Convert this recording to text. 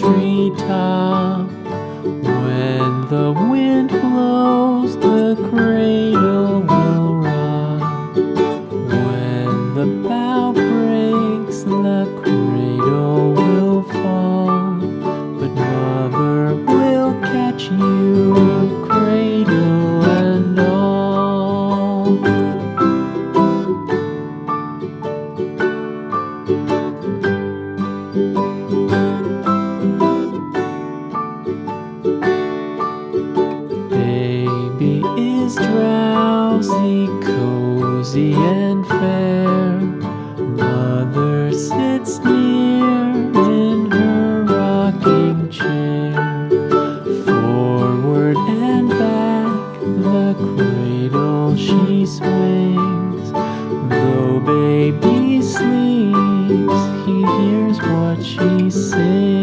treetop. When the wind blows, the cradle will rock. When the bough breaks, the cradle will fall. But Mother will catch you, cradle and all. Baby is drowsy, cozy and fair. Mother sits near in her rocking chair. Forward and back, the cradle she swings. Though baby sleeps, he hears what she sings.